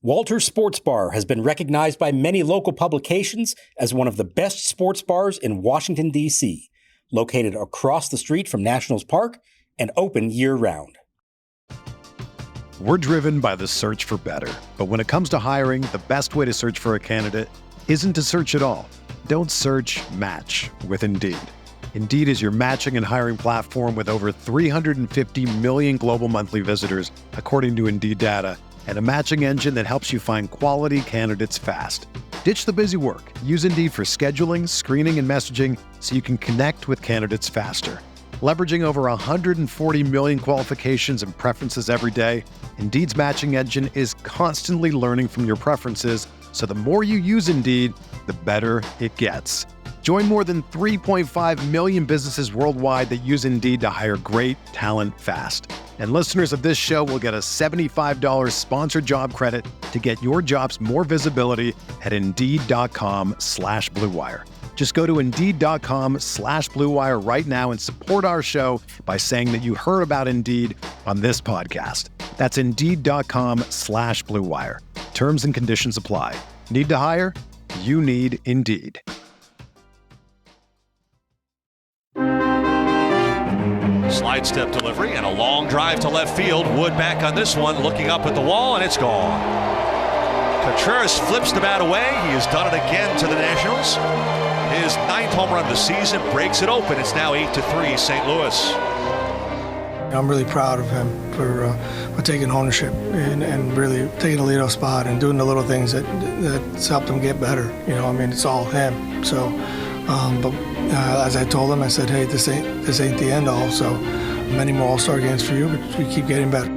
Walter's Sports Bar has been recognized by many local publications as one of the best sports bars in Washington, D.C., located across the street from Nationals Park and open year-round. We're driven by the search for better. But when it comes to hiring, the best way to search for a candidate isn't to search at all. Don't search, match with Indeed. Indeed is your matching and hiring platform with over 350 million global monthly visitors, according to Indeed data, and a matching engine that helps you find quality candidates fast. Ditch the busy work. Use Indeed for scheduling, screening, and messaging so you can connect with candidates faster. Leveraging over 140 million qualifications and preferences every day, Indeed's matching engine is constantly learning from your preferences, so the more you use Indeed, the better it gets. Join more than 3.5 million businesses worldwide that use Indeed to hire great talent fast. And listeners of this show will get a $75 sponsored job credit to get your jobs more visibility at Indeed.com/Blue Wire. Just go to Indeed.com/Blue Wire right now and support our show by saying that you heard about Indeed on this podcast. That's Indeed.com/Blue Wire. Terms and conditions apply. Need to hire? You need Indeed. Slide step delivery and a long drive to left field. Wood back on this one, looking up at the wall, and it's gone. Contreras flips the bat away. He has done it again to the Nationals. His 9th home run of the season breaks it open. It's now 8-3 St. Louis. I'm really proud of him for taking ownership and really taking a leadoff spot and doing the little things that's helped him get better. It's all him. So, as I told him, I said, hey, this ain't the end all. So many more All-Star games for you, but we keep getting better.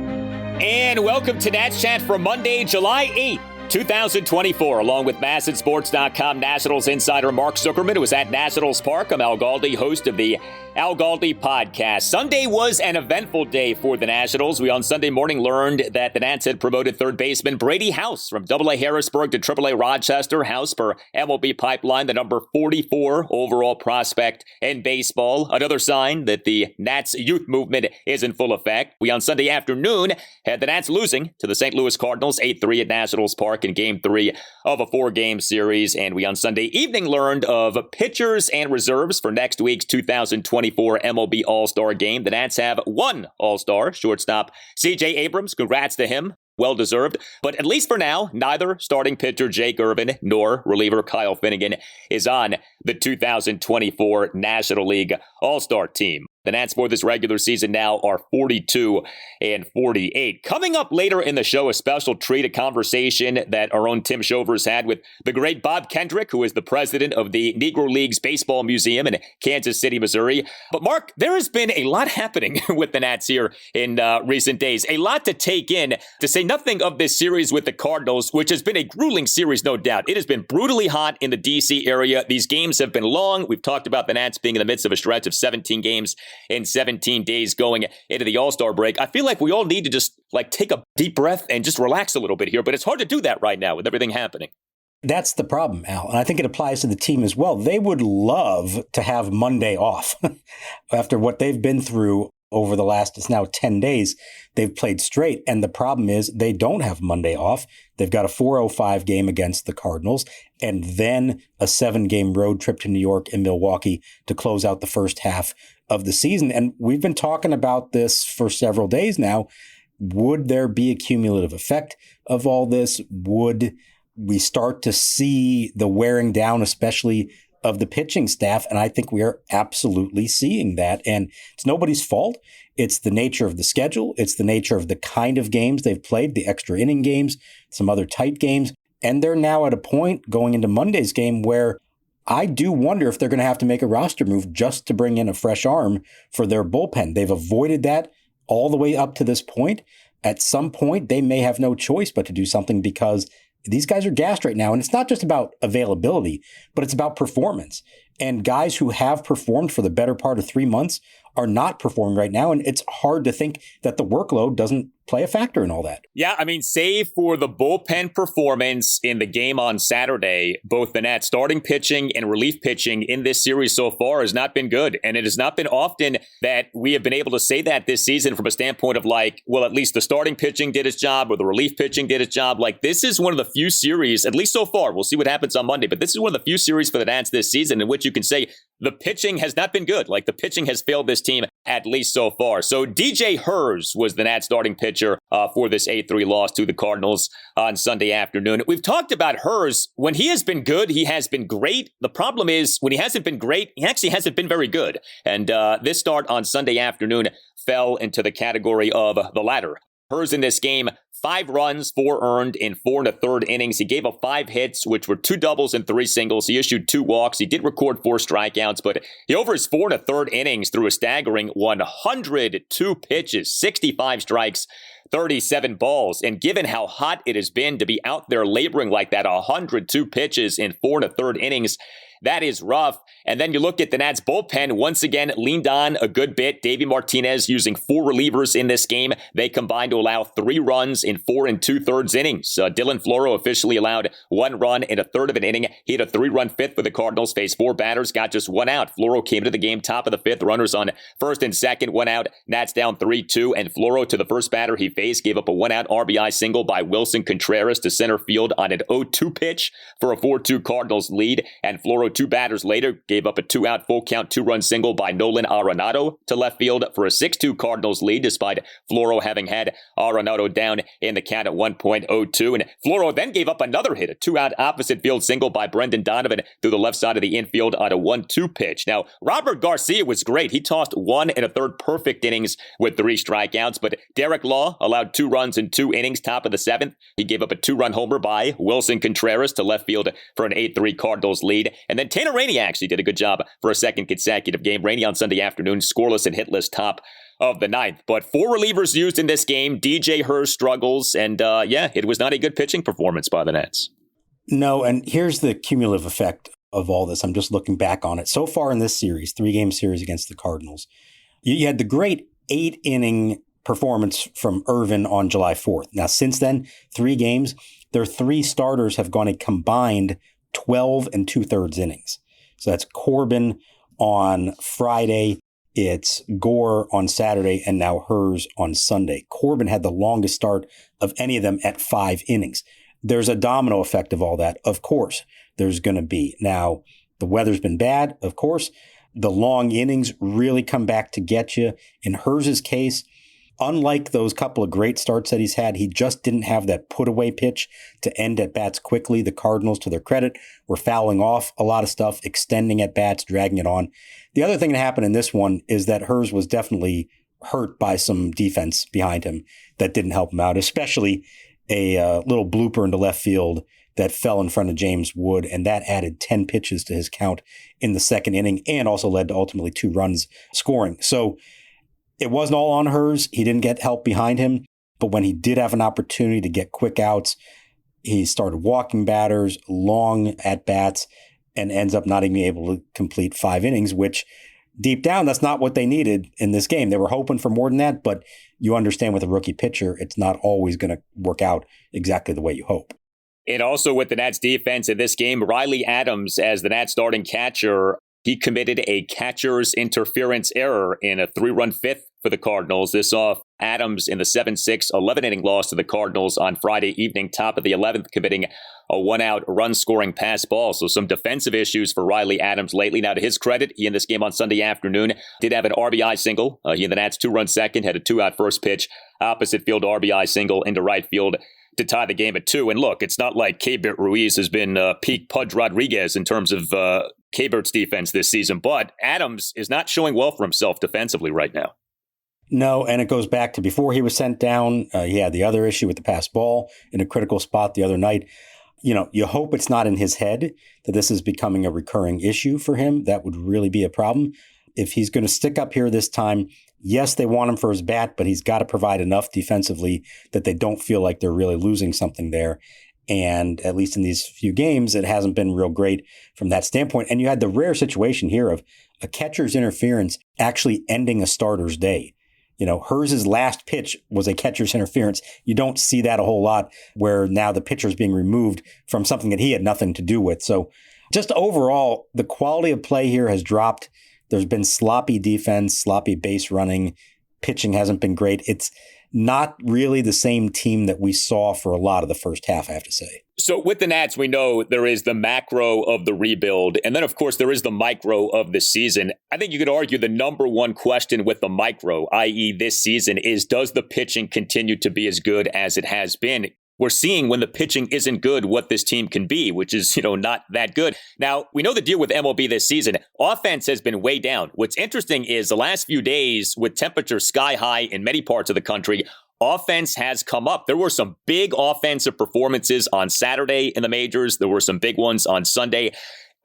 And welcome to Nats Chat for Monday, July 8th. 2024, along with MASNsports.com Nationals insider Mark Zuckerman, who was at Nationals Park. I'm Al Galdi, host of the Al Galdi podcast. Sunday was an eventful day for the Nationals. We on Sunday morning learned that the Nats had promoted third baseman Brady House from AA Harrisburg to AAA-Rochester. House, per MLB Pipeline, the number 44 overall prospect in baseball. Another sign that the Nats youth movement is in full effect. We on Sunday afternoon had the Nats losing to the St. Louis Cardinals 8-3 at Nationals Park in Game 3 of a 4-game series. And we on Sunday evening learned of pitchers and reserves for next week's 2024 MLB All-Star Game. The Nats have one All-Star, shortstop C.J. Abrams. Congrats to him. Well-deserved. But at least for now, neither starting pitcher Jake Irvin nor reliever Kyle Finnegan is on the 2024 National League All-Star team. The Nats for this regular season now are 42-48. Coming up later in the show, a special treat, a conversation that our own Tim Shovers had with the great Bob Kendrick, who is the president of the Negro Leagues Baseball Museum in Kansas City, Missouri. But Mark, there has been a lot happening with the Nats here in recent days. A lot to take in, to say nothing of this series with the Cardinals, which has been a grueling series, no doubt. It has been brutally hot in the D.C. area. These games have been long. We've talked about the Nats being in the midst of a stretch of 17 games in 17 days going into the All-Star break. I feel like we all need to just take a deep breath and just relax a little bit here, but it's hard to do that right now with everything happening. That's the problem, Al. And I think it applies to the team as well. They would love to have Monday off after what they've been through over the last, it's now 10 days. They've played straight. And the problem is they don't have Monday off. They've got a 4:05 game against the Cardinals and then a 7-game road trip to New York and Milwaukee to close out the first half of the season. And we've been talking about this for several days now. Would there be a cumulative effect of all this? Would we start to see the wearing down, especially of the pitching staff? And I think we are absolutely seeing that. And it's nobody's fault. It's the nature of the schedule. It's the nature of the kind of games they've played, the extra inning games, some other tight games. And they're now at a point going into Monday's game where I do wonder if they're going to have to make a roster move just to bring in a fresh arm for their bullpen. They've avoided that all the way up to this point. At some point, they may have no choice but to do something because these guys are gassed right now. And it's not just about availability, but it's about performance. And guys who have performed for the better part of 3 months are not performing right now. And it's hard to think that the workload doesn't play a factor in all that. Yeah, I mean, save for the bullpen performance in the game on Saturday, both the Nats starting pitching and relief pitching in this series so far has not been good. And it has not been often that we have been able to say that this season from a standpoint of like, well, at least the starting pitching did its job or the relief pitching did its job. Like, this is one of the few series, at least so far, we'll see what happens on Monday, but this is one of the few series for the Nats this season in which you can say the pitching has not been good. Like, the pitching has failed this team at least so far. So DJ Herz was the Nats starting pitcher for this 8-3 loss to the Cardinals on Sunday afternoon. We've talked about Herz. When he has been good, he has been great. The problem is when he hasn't been great, he actually hasn't been very good. And this start on Sunday afternoon fell into the category of the latter. Herz in this game, 5 runs, 4 earned in 4 1/3 innings. He gave up 5 hits, which were 2 doubles and 3 singles. He issued 2 walks. He did record 4 strikeouts, but he over his 4 1/3 innings threw a staggering 102 pitches, 65 strikes, 37 balls. And given how hot it has been to be out there laboring like that, 102 pitches in 4 1/3 innings, that is rough. And then you look at the Nats bullpen, once again leaned on a good bit. Davey Martinez using 4 relievers in this game. They combined to allow 3 runs in 4 2/3 innings. Dylan Floro officially allowed 1 run in 1/3 of an inning. He had a 3-run fifth for the Cardinals, faced 4 batters, got just 1 out. Floro came into the game top of the 5th. Runners on first and second, 1 out. Nats down 3-2. And Floro, to the first batter he faced, gave up a 1-out RBI single by Wilson Contreras to center field on an 0-2 pitch for a 4-2 Cardinals lead. And Floro, 2 batters later, gave up a 2-out full count 2-run single by Nolan Arenado to left field for a 6-2 Cardinals lead, despite Floro having had Arenado down in the count at 1.02. And Floro then gave up another hit, a 2-out opposite field single by Brendan Donovan through the left side of the infield on a 1-2 pitch. Now, Robert Garcia was great. He tossed 1 1/3 perfect innings with 3 strikeouts, but Derek Law allowed 2 runs in 2 innings, top of the 7th. He gave up a 2-run homer by Wilson Contreras to left field for an 8-3 Cardinals lead. And then Tanner Rainey actually did a good job for a second consecutive game. Rainey on Sunday afternoon, scoreless and hitless, top of the 9th. But 4 relievers used in this game. DJ Herz struggles, and it was not a good pitching performance by the Nats. No, and here's the cumulative effect of all this. I'm just looking back on it. So far in this series, 3-game series against the Cardinals, you had the great 8-inning performance from Irvin on July 4th. Now, since then, 3 games, their 3 starters have gone a combined 12 2/3 innings. So that's Corbin on Friday, it's Gore on Saturday, and now Herz on Sunday. Corbin had the longest start of any of them at 5 innings. There's a domino effect of all that. Of course, there's going to be. Now, the weather's been bad, of course. The long innings really come back to get you. In Herz's case, unlike those couple of great starts that he's had, he just didn't have that put-away pitch to end at-bats quickly. The Cardinals, to their credit, were fouling off a lot of stuff, extending at-bats, dragging it on. The other thing that happened in this one is that Herz was definitely hurt by some defense behind him that didn't help him out, especially a little blooper into left field that fell in front of James Wood, and that added 10 pitches to his count in the 2nd inning and also led to ultimately 2 runs scoring. So it wasn't all on Herz. He didn't get help behind him. But when he did have an opportunity to get quick outs, he started walking batters, long at-bats, and ends up not even able to complete 5 innings, which deep down, that's not what they needed in this game. They were hoping for more than that, but you understand with a rookie pitcher, it's not always going to work out exactly the way you hope. And also with the Nats defense in this game, Riley Adams as the Nats starting catcher, he committed a catcher's interference error in a 3-run fifth for the Cardinals. This off Adams in the 7-6 11-inning loss to the Cardinals on Friday evening, top of the 11th, committing a 1-out run-scoring pass ball. So some defensive issues for Riley Adams lately. Now, to his credit, he in this game on Sunday afternoon did have an RBI single. He in the Nats 2-run second, had a 2-out first pitch, opposite field RBI single into right field to tie the game at 2. And look, it's not like Keibert Ruiz has been peak Pudge Rodriguez in terms of Keibert's defense this season, but Adams is not showing well for himself defensively right now. No, and it goes back to before he was sent down. He had the other issue with the pass ball in a critical spot the other night. You know, you hope it's not in his head that this is becoming a recurring issue for him. That would really be a problem. If he's going to stick up here this time, yes, they want him for his bat, but he's got to provide enough defensively that they don't feel like they're really losing something there. And at least in these few games, it hasn't been real great from that standpoint. And you had the rare situation here of a catcher's interference actually ending a starter's day. Herz's last pitch was a catcher's interference. You don't see that a whole lot where now the pitcher is being removed from something that he had nothing to do with. So just overall, the quality of play here has dropped. There's been sloppy defense, sloppy base running. Pitching hasn't been great. It's not really the same team that we saw for a lot of the first half, I have to say. So with the Nats, we know there is the macro of the rebuild, and then, of course, there is the micro of the season. I think you could argue the number one question with the micro, i.e. this season, is does the pitching continue to be as good as it has been? We're seeing when the pitching isn't good what this team can be, which is, not that good. Now, we know the deal with MLB this season. Offense has been way down. What's interesting is the last few days with temperatures sky high in many parts of the country, offense has come up. There were some big offensive performances on Saturday in the majors. There were some big ones on Sunday.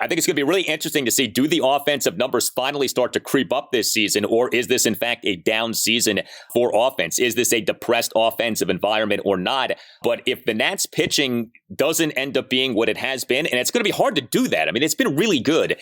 I think it's going to be really interesting to see, do the offensive numbers finally start to creep up this season, or is this in fact a down season for offense? Is this a depressed offensive environment or not? But if the Nats pitching doesn't end up being what it has been, and it's going to be hard to do that. I mean, it's been really good.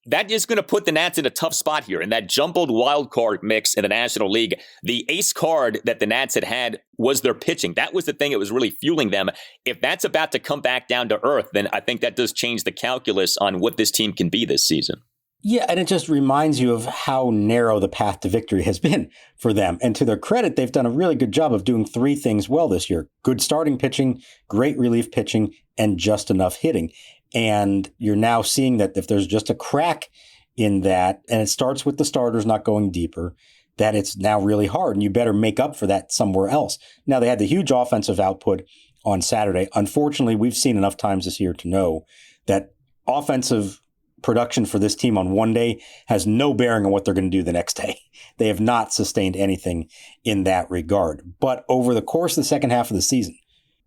That is going to put the Nats in a tough spot here. In that jumbled wild card mix in the National League, the ace card that the Nats had was their pitching. That was the thing that was really fueling them. If that's about to come back down to earth, then I think that does change the calculus on what this team can be this season. Yeah, and it just reminds you of how narrow the path to victory has been for them. And to their credit, they've done a really good job of doing three things well this year. Good starting pitching, great relief pitching, and just enough hitting. And you're now seeing that if there's just a crack in that, and it starts with the starters not going deeper, that it's now really hard, and you better make up for that somewhere else. Now, they had the huge offensive output on Saturday. Unfortunately, we've seen enough times this year to know that offensive production for this team on one day has no bearing on what they're going to do the next day. They have not sustained anything in that regard. But over the course of the second half of the season,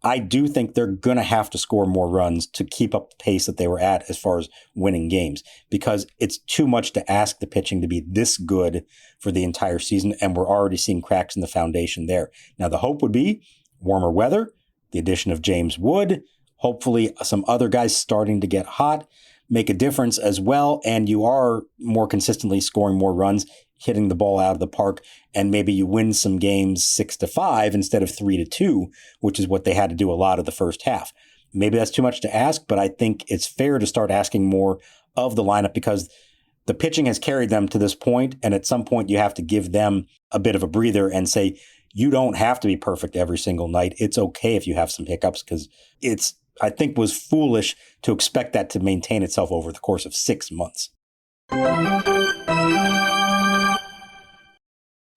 I do think they're going to have to score more runs to keep up the pace that they were at as far as winning games, because it's too much to ask the pitching to be this good for the entire season, and we're already seeing cracks in the foundation there. Now, the hope would be warmer weather, the addition of James Wood, hopefully some other guys starting to get hot, make a difference as well, and you are more consistently scoring more runs, hitting the ball out of the park, and maybe you win some games 6-5 instead of 3-2, which is what they had to do a lot of the first half. Maybe that's too much to ask, but I think it's fair to start asking more of the lineup because the pitching has carried them to this point, and at some point you have to give them a bit of a breather and say, you don't have to be perfect every single night. It's okay if you have some hiccups, because I think was foolish to expect that to maintain itself over the course of 6 months.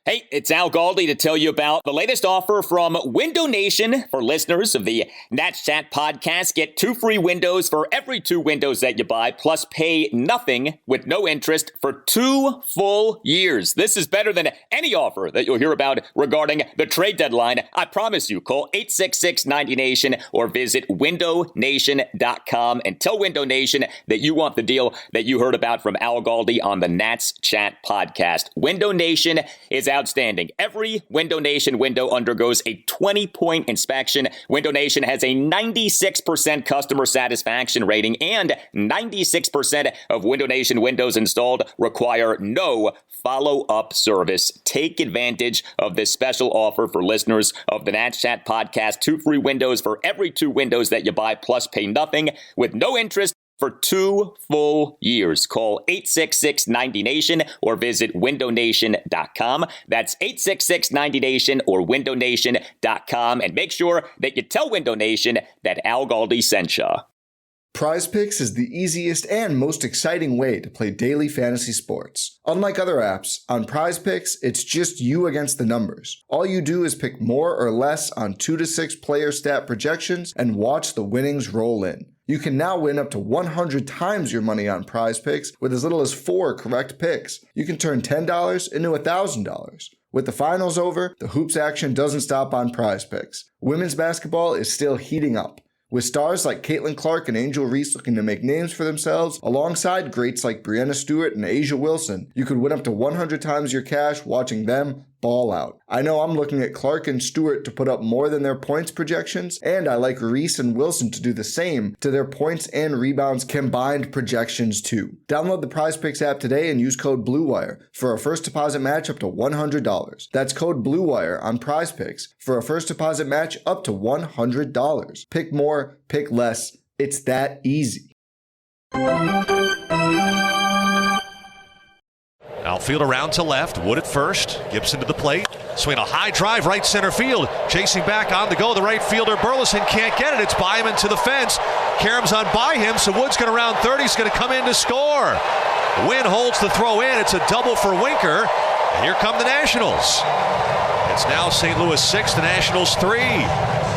Hey, it's Al Galdi to tell you about the latest offer from Window Nation for listeners of the Nats Chat podcast. Get 2 free windows for every 2 windows that you buy, plus pay nothing with no interest for 2 full years. This is better than any offer that you'll hear about regarding the trade deadline. I promise you. Call 866-90-NATION or visit windownation.com and tell Window Nation that you want the deal that you heard about from Al Galdi on the Nats Chat podcast. Window Nation is outstanding. Every Window Nation window undergoes a 20-point inspection. Window Nation has a 96% customer satisfaction rating, and 96% of Window Nation windows installed require no follow-up service. Take advantage of this special offer for listeners of the Nats Chat podcast. 2 free windows for every 2 windows that you buy, plus pay nothing with no interest for 2 full years. Call 866-90-NATION or visit windownation.com. That's 866-90-NATION or windownation.com. And make sure that you tell Window Nation that Al Galdi sent you. Prize Picks is the easiest and most exciting way to play daily fantasy sports. Unlike other apps, on Prize Picks, it's just you against the numbers. All you do is pick more or less on 2 to 6 player stat projections and watch the winnings roll in. You can now win up to 100 times your money on Prize Picks with as little as 4 correct picks. You can turn $10 into $1,000. With the finals over, the hoops action doesn't stop on Prize Picks. Women's basketball is still heating up, with stars like Caitlin Clark and Angel Reese looking to make names for themselves, alongside greats like Breanna Stewart and Asia Wilson. You could win up to 100 times your cash watching them ball out. I know I'm looking at Clark and Stewart to put up more than their points projections, and I like Reese and Wilson to do the same to their points and rebounds combined projections too. Download the PrizePicks app today and use code BLUEWIRE for a first deposit match up to $100. That's code BLUEWIRE on PrizePicks for a first deposit match up to $100. Pick more, pick less. It's that easy. Outfield around to left. Wood at first. Gibson to the plate. Swing a high drive right center field. Chasing back on the go. The right fielder Burleson can't get it. It's by him into the fence. Karam's on by him, so Wood's going to round third. He's going to come in to score. Wynn holds the throw in. It's a double for Winker. And here come the Nationals. It's now St. Louis 6, the Nationals 3.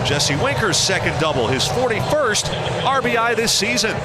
Jesse Winker's second double, his 41st RBI this season.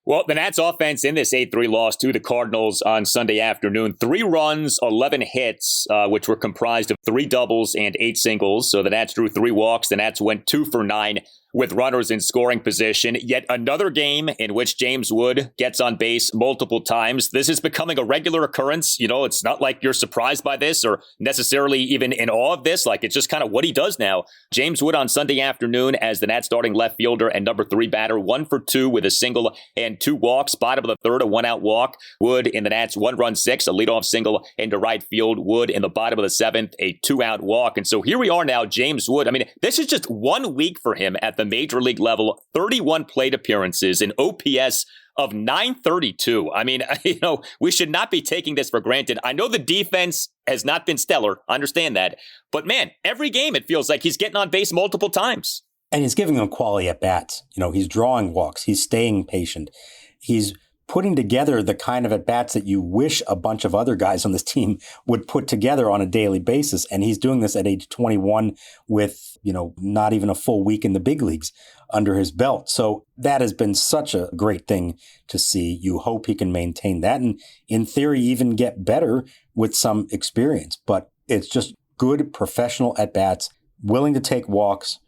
Well, the Nats offense in this 8-3 loss to the Cardinals on Sunday afternoon. 3 runs, 11 hits, which were comprised of 3 doubles and 8 singles. So the Nats drew 3 walks. The Nats went 2 for 9 with runners in scoring position. Yet another game in which James Wood gets on base multiple times. This is becoming a regular occurrence. You know, it's not like you're surprised by this or necessarily even in awe of this. Like, it's just kind of what he does now. James Wood on Sunday afternoon as the Nats starting left fielder and number 3 batter, 1 for 2 with a single and 2 walks. Bottom of the third, a 1-out walk. Wood in the Nats 1-run 6, a leadoff single into right field. Wood in the bottom of the 7th, a 2-out walk. And so here we are now, James Wood. I mean, this is just 1 week for him at the major league level. 31 plate appearances, an OPS of 932. I mean, you know, we should not be taking this for granted. I know the defense has not been stellar. I understand that. But man, every game it feels like he's getting on base multiple times. And he's giving them quality at bats. You know, he's drawing walks. He's staying patient. He's putting together the kind of at bats that you wish a bunch of other guys on this team would put together on a daily basis. And he's doing this at age 21 with, you know, not even a full week in the big leagues under his belt. So that has been such a great thing to see. You hope he can maintain that and in theory even get better with some experience. But it's just good professional at bats, willing to take walks.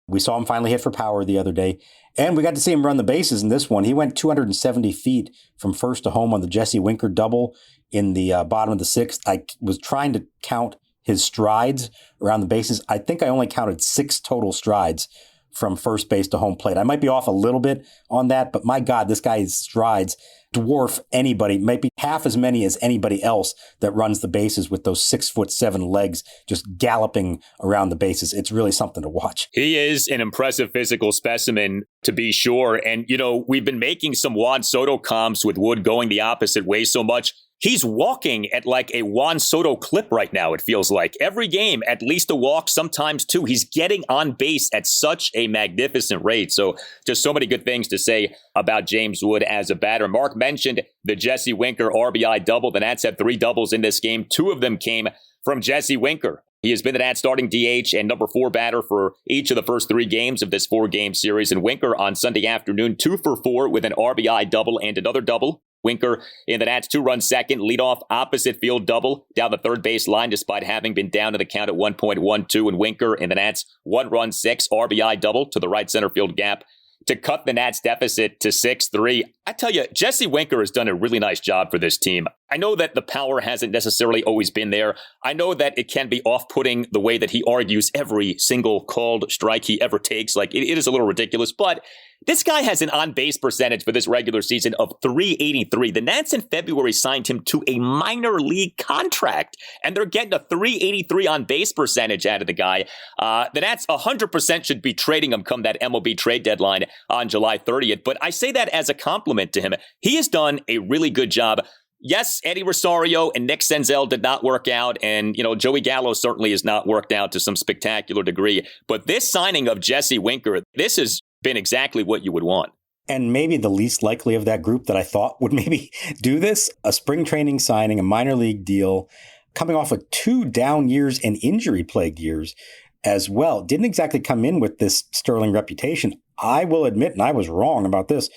We saw him finally hit for power the other day. And we got to see him run the bases in this one. He went 270 feet from first to home on the Jesse Winker double in the bottom of the 6th. I was trying to count his strides around the bases. I think I only counted 6 total strides from first base to home plate. I might be off a little bit on that, but my God, this guy's strides dwarf anybody, maybe half as many as anybody else that runs the bases with those 6'7" legs just galloping around the bases. It's really something to watch. He is an impressive physical specimen, to be sure. And, you know, we've been making some Juan Soto comps with Wood going the opposite way so much. He's walking at like a Juan Soto clip right now, it feels like. Every game, at least a walk, sometimes 2. He's getting on base at such a magnificent rate. So just so many good things to say about James Wood as a batter. Mark mentioned the Jesse Winker RBI double. The Nats had 3 doubles in this game. 2 of them came from Jesse Winker. He has been the Nats starting DH and number 4 batter for each of the first 3 games of this 4-game series. And Winker on Sunday afternoon, 2 for 4 with an RBI double and another double. Winker in the Nats 2-run second, leadoff opposite field double down the third base line despite having been down to the count at 1.12. And Winker in the Nats 1-run 6 RBI double to the right center field gap to cut the Nats deficit to 6-3. I tell you, Jesse Winker has done a really nice job for this team. I know that the power hasn't necessarily always been there. I know that it can be off-putting the way that he argues every single called strike he ever takes. Like, it is a little ridiculous, but this guy has an on-base percentage for this regular season of .383. The Nats in February signed him to a minor league contract, and they're getting a .383 on-base percentage out of the guy. The Nats 100% should be trading him come that MLB trade deadline on July 30th, but I say that as a compliment to him. He has done a really good job. Yes, Eddie Rosario and Nick Senzel did not work out, and, you know, Joey Gallo certainly has not worked out to some spectacular degree, but this signing of Jesse Winker, this has been exactly what you would want. And maybe the least likely of that group that I thought would maybe do this, a spring training signing, a minor league deal, coming off of 2 down years and injury-plagued years as well. Didn't exactly come in with this sterling reputation. I will admit, and I was wrong about this,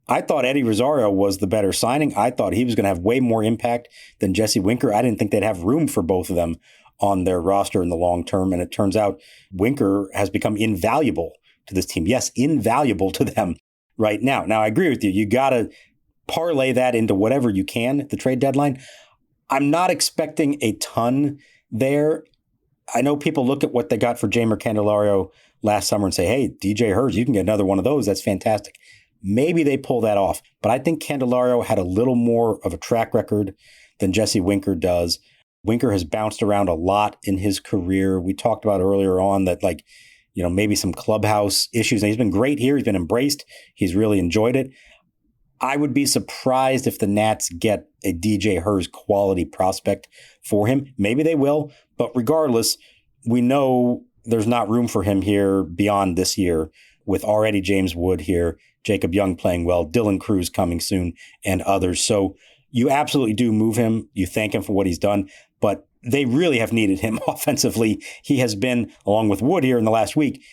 I thought Eddie Rosario was the better signing. I thought he was going to have way more impact than Jesse Winker. I didn't think they'd have room for both of them on their roster in the long term. And it turns out Winker has become invaluable to this team. Yes, invaluable to them right now. Now, I agree with you. You got to parlay that into whatever you can at the trade deadline. I'm not expecting a ton there. I know people look at what they got for Jeimer Candelario last summer and say, hey, DJ Herz, you can get another one of those. That's fantastic. Maybe they pull that off. But I think Candelario had a little more of a track record than Jesse Winker does. Winker has bounced around a lot in his career. We talked about earlier on that, maybe some clubhouse issues. And he's been great here. He's been embraced. He's really enjoyed it. I would be surprised if the Nats get a DJ Herz quality prospect for him. Maybe they will. But regardless, we know there's not room for him here beyond this year with already James Wood here, Jacob Young playing well, Dylan Cruz coming soon, and others. So you absolutely do move him. You thank him for what he's done. But they really have needed him offensively. He has been, along with Wood here in the last week,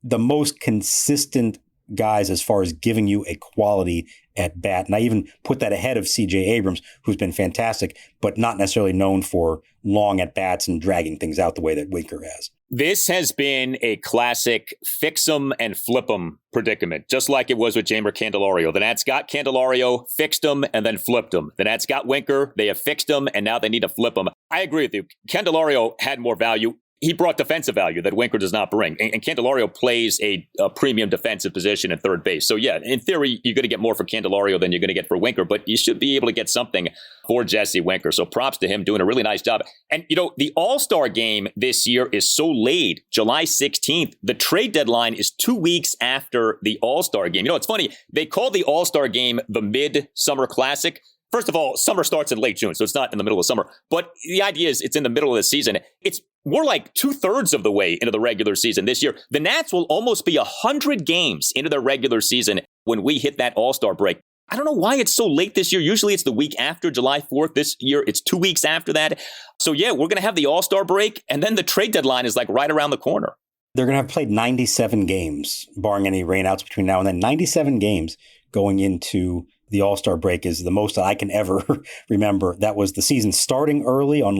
the most consistent guys as far as giving you a quality at bat. And I even put that ahead of C.J. Abrams, who's been fantastic, but not necessarily known for long at bats and dragging things out the way that Winker has. This has been a classic fix 'em and flip 'em predicament, just like it was with Jeimer Candelario. The Nats got Candelario, fixed him, and then flipped him. The Nats got Winker, they have fixed him, and now they need to flip him. I agree with you. Candelario had more value. He brought defensive value that Winker does not bring. And Candelario plays a premium defensive position at third base. So, yeah, in theory, you're going to get more for Candelario than you're going to get for Winker, but you should be able to get something for Jesse Winker. So props to him, doing a really nice job. And, the All-Star game this year is so late, July 16th. The trade deadline is 2 weeks after the All-Star game. It's funny. They call the All-Star game the Mid-Summer Classic. First of all, summer starts in late June, so it's not in the middle of summer. But the idea is it's in the middle of the season. It's more like 2/3 of the way into the regular season this year. The Nats will almost be 100 games into their regular season when we hit that All-Star break. I don't know why it's so late this year. Usually it's the week after July 4th. This year, it's 2 weeks after that. So, yeah, we're going to have the All-Star break, and then the trade deadline is right around the corner. They're going to have played 97 games, barring any rainouts between now and then. 97 games going into the All-Star break is the most that I can ever remember. That was the season starting early on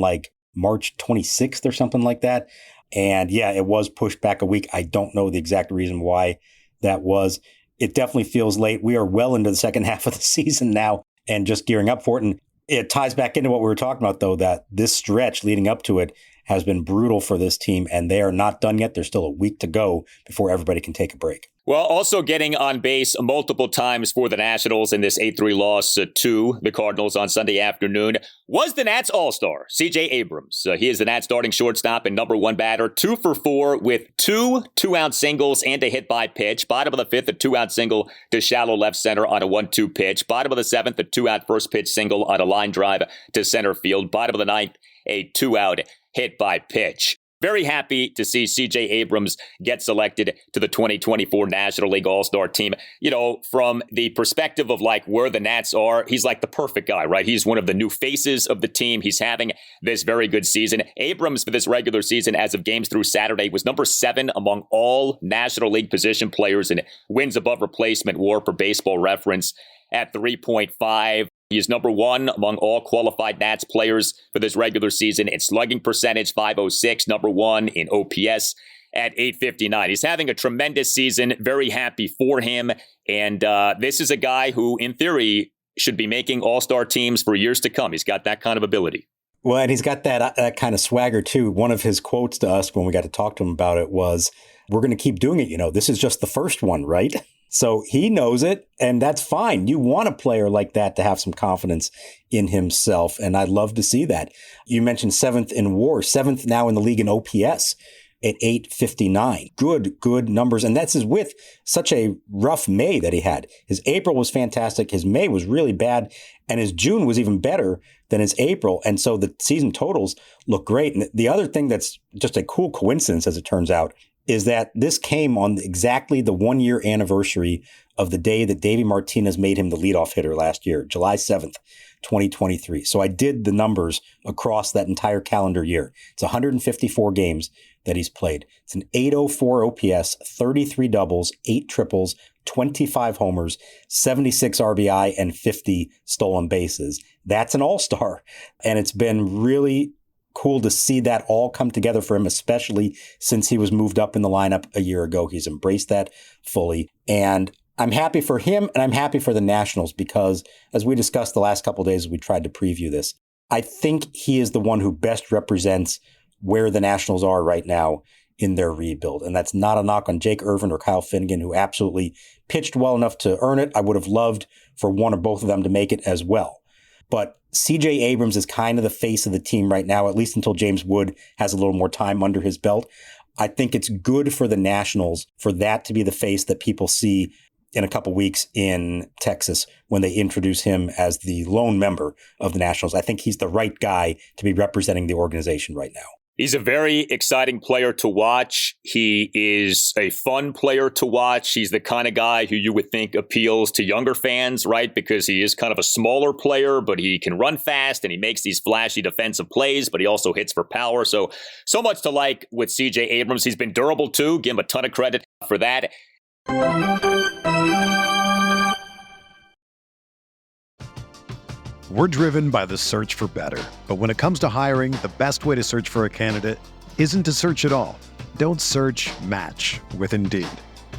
March 26th or something like that. And yeah, it was pushed back a week. I don't know the exact reason why that was. It definitely feels late. We are well into the second half of the season now and just gearing up for it. And it ties back into what we were talking about, though, that this stretch leading up to it has been brutal for this team, and they are not done yet. There's still a week to go before everybody can take a break. Well, also getting on base multiple times for the Nationals in this 8-3 loss to the Cardinals on Sunday afternoon was the Nats All-Star, C.J. Abrams. He is the Nats starting shortstop and number one batter, 2 for 4 with 2 two-out singles and a hit by pitch. Bottom of the 5th, a 2-out single to shallow left center on a 1-2 pitch. Bottom of the 7th, a 2-out first pitch single on a line drive to center field. Bottom of the 9th, a 2-out hit by pitch. Very happy to see C.J. Abrams get selected to the 2024 National League All-Star team. From the perspective of where the Nats are, he's the perfect guy, right? He's one of the new faces of the team. He's having this very good season. Abrams for this regular season, as of games through Saturday, was number 7 among all National League position players in wins above replacement WAR per Baseball Reference at 3.5. He is number 1 among all qualified Nats players for this regular season in slugging percentage, 506, number 1 in OPS at 859. He's having a tremendous season. Very happy for him. And this is a guy who, in theory, should be making all-star teams for years to come. He's got that kind of ability. Well, and he's got that kind of swagger, too. One of his quotes to us when we got to talk to him about it was, we're going to keep doing it. This is just the first one, right? So he knows it, and that's fine. You want a player like that to have some confidence in himself, and I'd love to see that. You mentioned 7th in WAR, 7th now in the league in OPS at 859. Good numbers, and that's with such a rough May that he had. His April was fantastic. His May was really bad, and his June was even better than his April, and so the season totals look great. And the other thing that's just a cool coincidence, as it turns out, is that this came on exactly the 1-year anniversary of the day that Davey Martinez made him the leadoff hitter last year, July 7th, 2023. So I did the numbers across that entire calendar year. It's 154 games that he's played. It's an 804 OPS, 33 doubles, 8 triples, 25 homers, 76 RBI, and 50 stolen bases. That's an all-star. And it's been really cool to see that all come together for him, especially since he was moved up in the lineup a year ago. He's embraced that fully. And I'm happy for him, and I'm happy for the Nationals because, as we discussed the last couple of days, we tried to preview this. I think he is the one who best represents where the Nationals are right now in their rebuild. And that's not a knock on Jake Irvin or Kyle Finnegan, who absolutely pitched well enough to earn it. I would have loved for one or both of them to make it as well. But CJ Abrams is kind of the face of the team right now, at least until James Wood has a little more time under his belt. I think it's good for the Nationals for that to be the face that people see in a couple weeks in Texas when they introduce him as the lone member of the Nationals. I think he's the right guy to be representing the organization right now. He's a very exciting player to watch. He is a fun player to watch. He's the kind of guy who you would think appeals to younger fans, right? Because he is kind of a smaller player, but he can run fast and he makes these flashy defensive plays, but he also hits for power. So much to like with CJ Abrams. He's been durable too. Give him a ton of credit for that. We're driven by the search for better. But when it comes to hiring, the best way to search for a candidate isn't to search at all. Don't search, match with Indeed.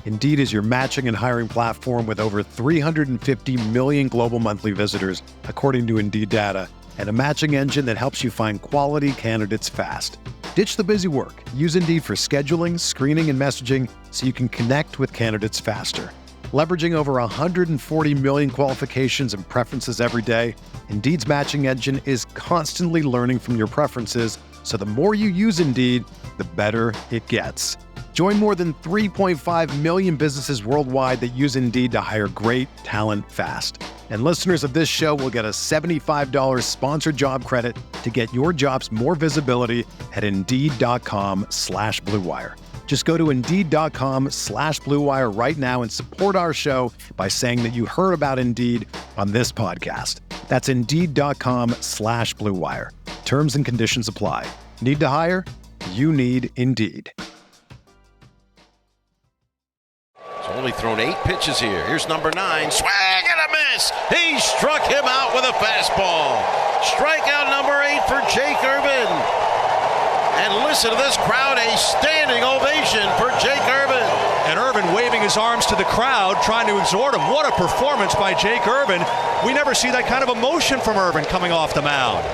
Indeed is your matching and hiring platform with over 350 million global monthly visitors, according to Indeed data, and a matching engine that helps you find quality candidates fast. Ditch the busy work. Use Indeed for scheduling, screening, and messaging so you can connect with candidates faster. Leveraging over 140 million qualifications and preferences every day, Indeed's matching engine is constantly learning from your preferences, so the more you use Indeed, the better it gets. Join more than 3.5 million businesses worldwide that use Indeed to hire great talent fast. And listeners of this show will get a $75 sponsored job credit to get your jobs more visibility at Indeed.com/Blue Wire. Just go to Indeed.com/Blue Wire right now and support our show by saying that you heard about Indeed on this podcast. That's Indeed.com/Blue Wire. Terms and conditions apply. Need to hire? You need Indeed. He's only thrown 8 pitches here. Here's number 9. Swing and a miss. He struck him out with a fastball. Strikeout number 8 for Jake Irvin. And listen to this crowd, a standing ovation for Jake Irvin. And Irvin waving his arms to the crowd, trying to exhort him. What a performance by Jake Irvin. We never see that kind of emotion from Irvin coming off the mound.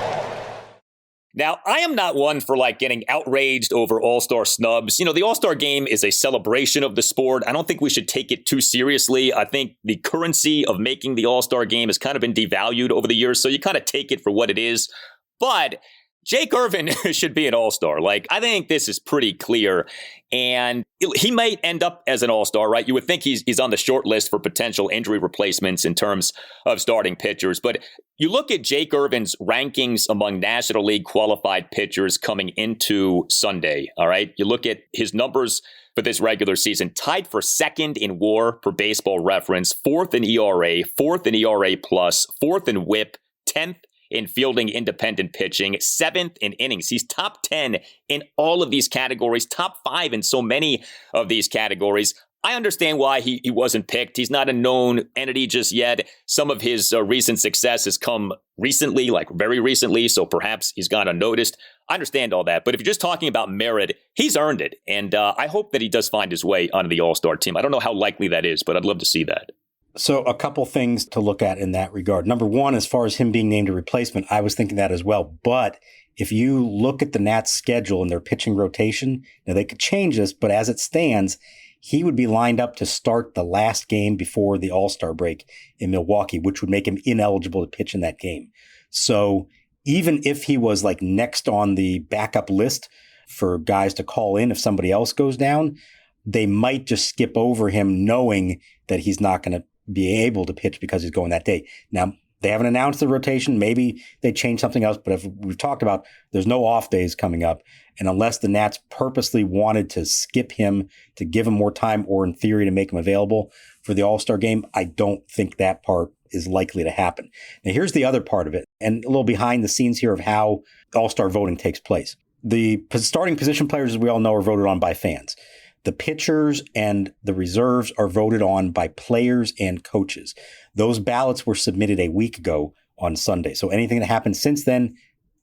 Now, I am not one for getting outraged over All-Star snubs. You know, the All-Star game is a celebration of the sport. I don't think we should take it too seriously. I think the currency of making the All-Star game has kind of been devalued over the years, so you kind of take it for what it is. But Jake Irvin should be an all-star. I think this is pretty clear. And he might end up as an all-star, right? You would think he's on the short list for potential injury replacements in terms of starting pitchers. But you look at Jake Irvin's rankings among National League qualified pitchers coming into Sunday, all right? You look at his numbers for this regular season, tied for second in WAR per Baseball Reference, 4th in ERA, 4th in ERA+, 4th in WHIP, 10th in fielding independent pitching, 7th in innings. He's top 10 in all of these categories, top 5 in so many of these categories. I understand why he wasn't picked. He's not a known entity just yet. Some of his recent success has come recently, very recently, so perhaps he's gone unnoticed. I understand all that, but if you're just talking about merit, he's earned it, and I hope that he does find his way onto the All-Star team. I don't know how likely that is, but I'd love to see that. So a couple things to look at in that regard. Number one, as far as him being named a replacement, I was thinking that as well. But if you look at the Nats' schedule and their pitching rotation, now they could change this, but as it stands, he would be lined up to start the last game before the All-Star break in Milwaukee, which would make him ineligible to pitch in that game. So even if he was next on the backup list for guys to call in if somebody else goes down, they might just skip over him knowing that he's not going to be able to pitch because he's going that day. Now, they haven't announced the rotation. Maybe they change something else, but if we've talked about, there's no off days coming up. And unless the Nats purposely wanted to skip him to give him more time or in theory to make him available for the All-Star game, I don't think that part is likely to happen. Now, here's the other part of it, and a little behind the scenes here of how All-Star voting takes place. The starting position players, as we all know, are voted on by fans. The pitchers and the reserves are voted on by players and coaches. Those ballots were submitted a week ago on Sunday. So anything that happened since then,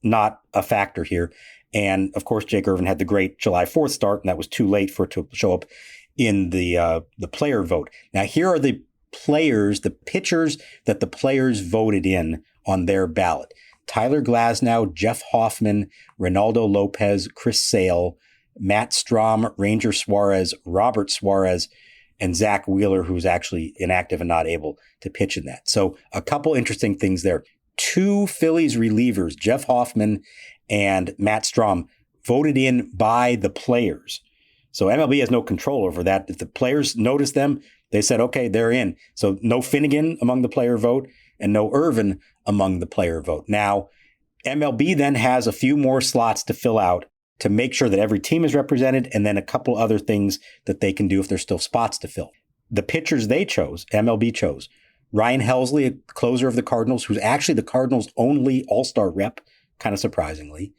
not a factor here. And of course, Jake Irvin had the great July 4th start, and that was too late for it to show up in the player vote. Now, here are the players, the pitchers that the players voted in on their ballot. Tyler Glasnow, Jeff Hoffman, Ronaldo Lopez, Chris Sale, Matt Strom, Ranger Suarez, Robert Suarez, and Zach Wheeler, who's actually inactive and not able to pitch in that. So a couple interesting things there. 2 Phillies relievers, Jeff Hoffman and Matt Strom, voted in by the players. So MLB has no control over that. If the players noticed them, they said, okay, they're in. So no Finnegan among the player vote and no Irvin among the player vote. Now, MLB then has a few more slots to fill out to make sure that every team is represented, and then a couple other things that they can do if there's still spots to fill. The pitchers they chose, MLB chose, Ryan Helsley, a closer of the Cardinals, who's actually the Cardinals' only all-star rep, kind of surprisingly.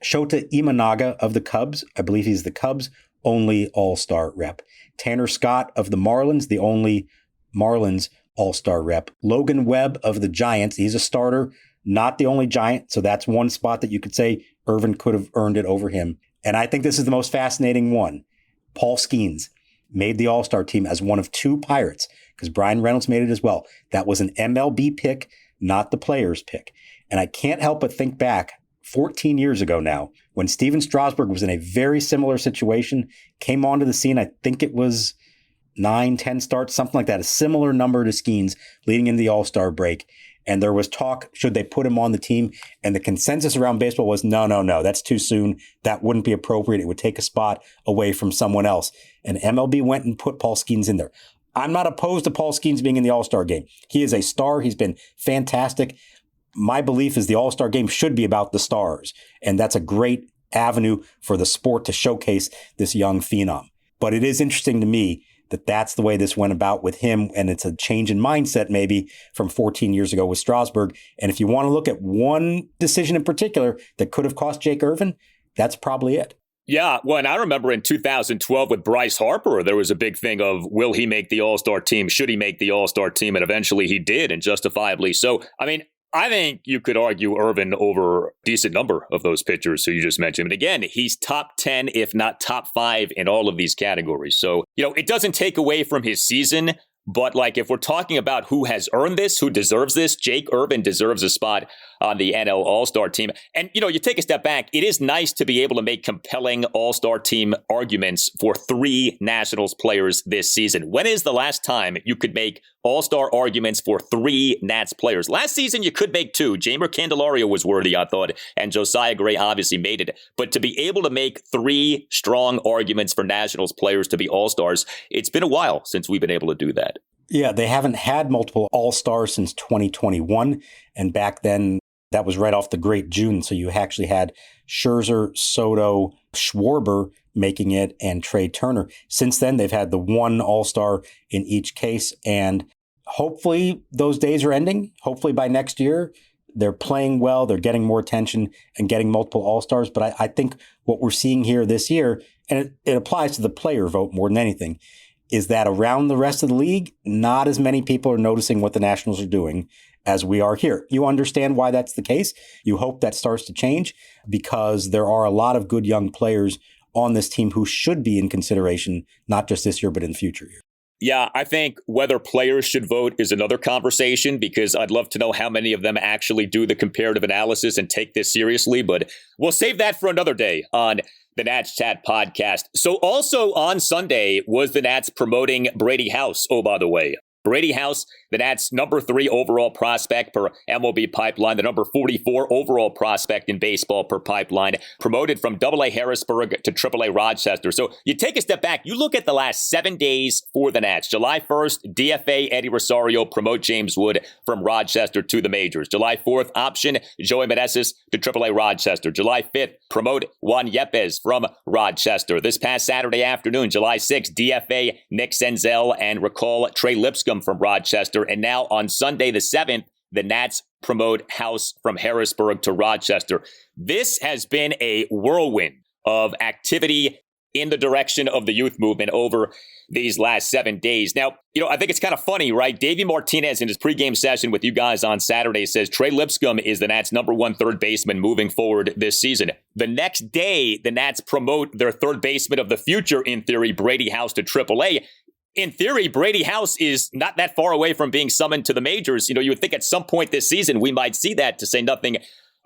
Shota Imanaga of the Cubs, I believe he's the Cubs' only all-star rep. Tanner Scott of the Marlins, the only Marlins all-star rep. Logan Webb of the Giants, he's a starter, not the only Giant, so that's one spot that you could say Irvin could have earned it over him. And I think this is the most fascinating one. Paul Skeens made the All-Star team as one of 2 Pirates, because Brian Reynolds made it as well. That was an MLB pick, not the players' pick. And I can't help but think back 14 years ago now, when Steven Strasburg was in a very similar situation, came onto the scene, I think it was 9, 10 starts, something like that, a similar number to Skeens leading into the All-Star break. And there was talk, should they put him on the team? And the consensus around baseball was, no, that's too soon. That wouldn't be appropriate. It would take a spot away from someone else. And MLB went and put Paul Skeens in there. I'm not opposed to Paul Skeens being in the All-Star game. He is a star. He's been fantastic. My belief is the All-Star game should be about the stars. And that's a great avenue for the sport to showcase this young phenom. But it is interesting to me that that's the way this went about with him. And it's a change in mindset maybe from 14 years ago with Strasburg. And if you want to look at one decision in particular that could have cost Jake Irvin, that's probably it. Yeah, well, and I remember in 2012 with Bryce Harper, there was a big thing of, will he make the All-Star team? Should he make the All-Star team? And eventually he did, and justifiably so. I mean, I think you could argue Irvin over a decent number of those pitchers who you just mentioned. And again, he's top 10, if not top 5 in all of these categories. So, it doesn't take away from his season. But like, if we're talking about who has earned this, who deserves this, Jake Irvin deserves a spot on the NL All-Star team. And, you take a step back. It is nice to be able to make compelling All-Star team arguments for 3 Nationals players this season. When is the last time you could make All-Star arguments for 3 Nats players? Last season, you could make 2. Jeimer Candelario was worthy, I thought, and Josiah Gray obviously made it. But to be able to make 3 strong arguments for Nationals players to be All-Stars, it's been a while since we've been able to do that. Yeah, they haven't had multiple All-Stars since 2021. And back then, that was right off the great June. So you actually had Scherzer, Soto, Schwarber making it, and Trey Turner. Since then, they've had the 1 All-Star in each case. And hopefully those days are ending. Hopefully by next year, they're playing well, they're getting more attention and getting multiple All-Stars. But I think what we're seeing here this year, and it applies to the player vote more than anything, is that around the rest of the league, not as many people are noticing what the Nationals are doing as we are here. You understand why that's the case. You hope that starts to change because there are a lot of good young players on this team who should be in consideration, not just this year, but in future years. Yeah, I think whether players should vote is another conversation because I'd love to know how many of them actually do the comparative analysis and take this seriously. But we'll save that for another day on the Nats Chat podcast. So also on Sunday was the Nats promoting Brady House. Oh, by the way, Brady House, the Nats' number 3 overall prospect per MLB Pipeline, the number 44 overall prospect in baseball per Pipeline, promoted from AA Harrisburg to AAA Rochester. So you take a step back, you look at the last 7 days for the Nats. July 1st, DFA Eddie Rosario promote James Wood from Rochester to the majors. July 4th, option Joey Meneses to AAA Rochester. July 5th, promote Juan Yepes from Rochester. This past Saturday afternoon, July 6th, DFA Nick Senzel and recall Trey Lipscomb from Rochester. And now on Sunday the 7th, the Nats promote House from Harrisburg to Rochester. This has been a whirlwind of activity in the direction of the youth movement over these last 7 days. Now, I think it's kind of funny, right? Davey Martinez in his pregame session with you guys on Saturday says Trey Lipscomb is the Nats' number 1 third baseman moving forward this season. The next day, the Nats promote their third baseman of the future, in theory, Brady House to AAA. In theory, Brady House is not that far away from being summoned to the majors. You would think at some point this season we might see that, to say nothing